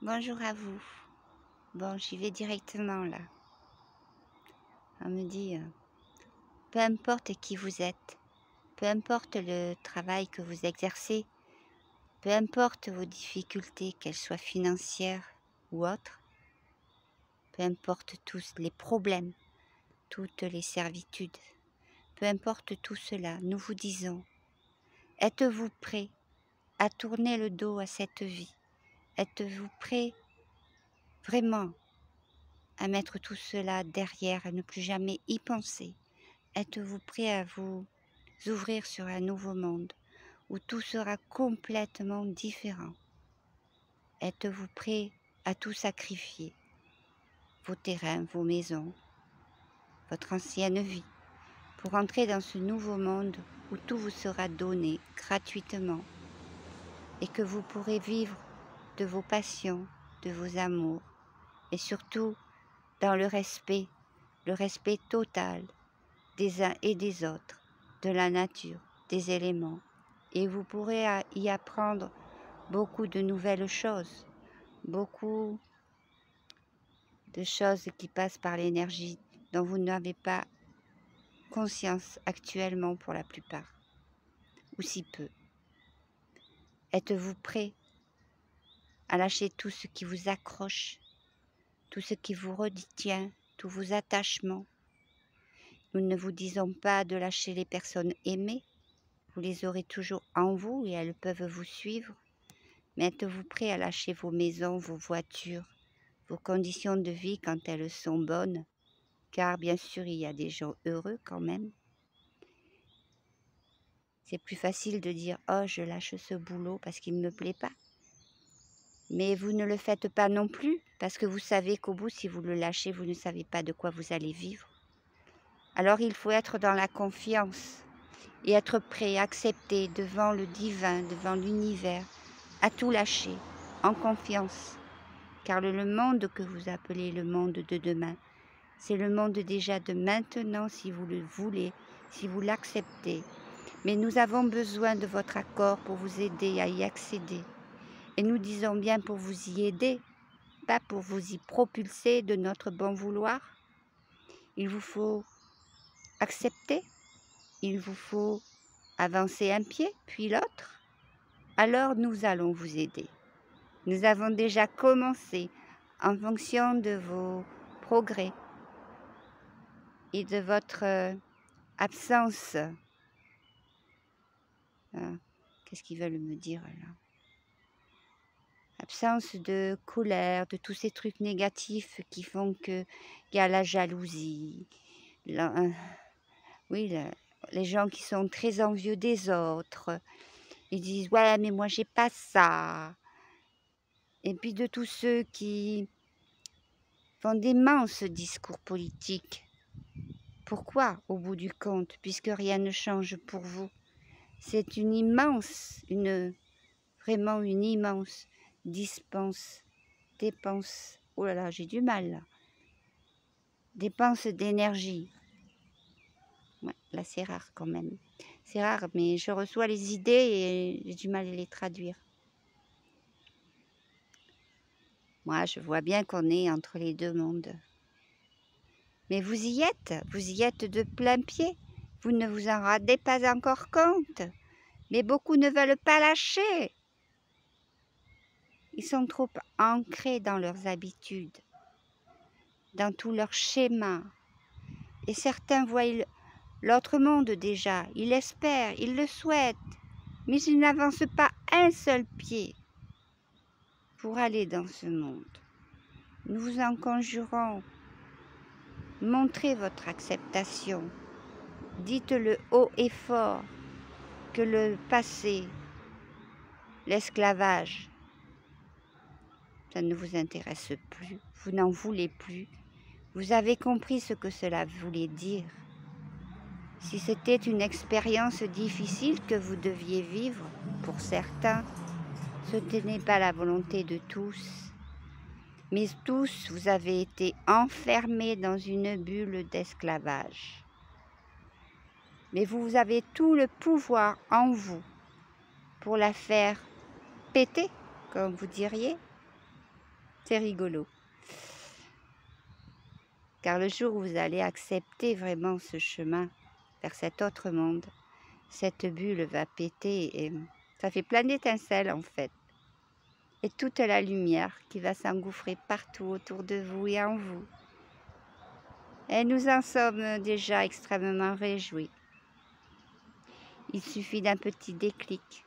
Bonjour à vous. Bon, j'y vais directement là. On me dit, peu importe qui vous êtes, peu importe le travail que vous exercez, peu importe vos difficultés, qu'elles soient financières ou autres, peu importe tous les problèmes, toutes les servitudes, peu importe tout cela, nous vous disons, êtes-vous prêt à tourner le dos à cette vie? Êtes-vous prêt vraiment à mettre tout cela derrière, à ne plus jamais y penser? Êtes-vous prêt à vous ouvrir sur un nouveau monde où tout sera complètement différent? Êtes-vous prêt à tout sacrifier? Vos terrains, vos maisons, votre ancienne vie, pour entrer dans ce nouveau monde où tout vous sera donné gratuitement et que vous pourrez vivre de vos passions, de vos amours et surtout dans le respect total des uns et des autres, de la nature, des éléments. Et vous pourrez y apprendre beaucoup de nouvelles choses, beaucoup de choses qui passent par l'énergie dont vous n'avez pas conscience actuellement pour la plupart, ou si peu. Êtes-vous prêt à lâcher tout ce qui vous accroche, tout ce qui vous retient, tous vos attachements? Nous ne vous disons pas de lâcher les personnes aimées, vous les aurez toujours en vous et elles peuvent vous suivre. Mais êtes-vous prêt à lâcher vos maisons, vos voitures, vos conditions de vie quand elles sont bonnes? Car bien sûr, il y a des gens heureux quand même. C'est plus facile de dire « Oh, je lâche ce boulot parce qu'il ne me plaît pas ». Mais vous ne le faites pas non plus parce que vous savez qu'au bout, si vous le lâchez, vous ne savez pas de quoi vous allez vivre. Alors il faut être dans la confiance et être prêt à accepter devant le divin, devant l'univers, à tout lâcher, en confiance. Car le monde que vous appelez le monde de demain, c'est le monde déjà de maintenant si vous le voulez, si vous l'acceptez. Mais nous avons besoin de votre accord pour vous aider à y accéder. Et nous disons bien pour vous y aider, pas pour vous y propulser de notre bon vouloir. Il vous faut accepter, il vous faut avancer un pied, puis l'autre. Alors nous allons vous aider. Nous avons déjà commencé en fonction de vos progrès et de votre absence. Qu'est-ce qu'ils veulent me dire là? Absence de colère, de tous ces trucs négatifs qui font qu'il y a la jalousie. Les gens qui sont très envieux des autres. Ils disent « Ouais, mais moi j'ai pas ça ». Et puis de tous ceux qui font d'immenses discours politiques. Pourquoi, au bout du compte, puisque rien ne change pour vous? C'est vraiment une immense dépense, oh là là, j'ai du mal là, dépense d'énergie. Ouais, là c'est rare quand même. C'est rare, mais je reçois les idées et j'ai du mal à les traduire. Moi, je vois bien qu'on est entre les deux mondes. Mais vous y êtes de plein pied. Vous ne vous en rendez pas encore compte. Mais beaucoup ne veulent pas lâcher. Ils sont trop ancrés dans leurs habitudes, dans tous leurs schémas. Et certains voient l'autre monde déjà. Ils l'espèrent, ils le souhaitent. Mais ils n'avancent pas un seul pied pour aller dans ce monde. Nous vous en conjurons. Montrez votre acceptation. Dites-le haut et fort que le passé, l'esclavage, ça ne vous intéresse plus, vous n'en voulez plus. Vous avez compris ce que cela voulait dire. Si c'était une expérience difficile que vous deviez vivre, pour certains, ce n'est pas la volonté de tous. Mais tous, vous avez été enfermés dans une bulle d'esclavage. Mais vous avez tout le pouvoir en vous pour la faire péter, comme vous diriez. C'est rigolo. Car le jour où vous allez accepter vraiment ce chemin vers cet autre monde, cette bulle va péter et ça fait plein d'étincelles en fait. Et toute la lumière qui va s'engouffrer partout autour de vous et en vous. Et nous en sommes déjà extrêmement réjouis. Il suffit d'un petit déclic,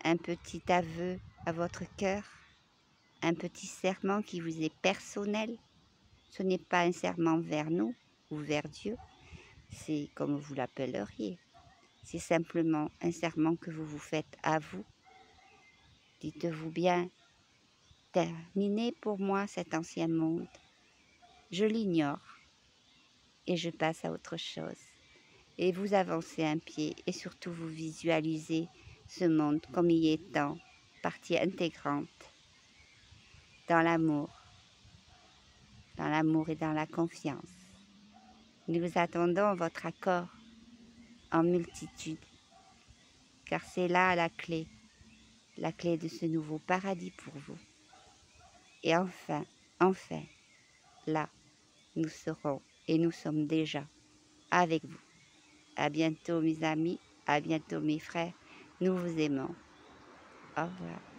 un petit aveu à votre cœur, un petit serment qui vous est personnel. Ce n'est pas un serment vers nous ou vers Dieu, c'est comme vous l'appelleriez. C'est simplement un serment que vous vous faites à vous. Dites-vous bien, terminé pour moi cet ancien monde. Je l'ignore et je passe à autre chose. Et vous avancez un pied et surtout vous visualisez ce monde comme y étant partie intégrante dans l'amour et dans la confiance. Nous attendons votre accord en multitude, car c'est là la clé de ce nouveau paradis pour vous. Et enfin, là, nous serons et nous sommes déjà avec vous. À bientôt mes amis, à bientôt mes frères, nous vous aimons. Au revoir.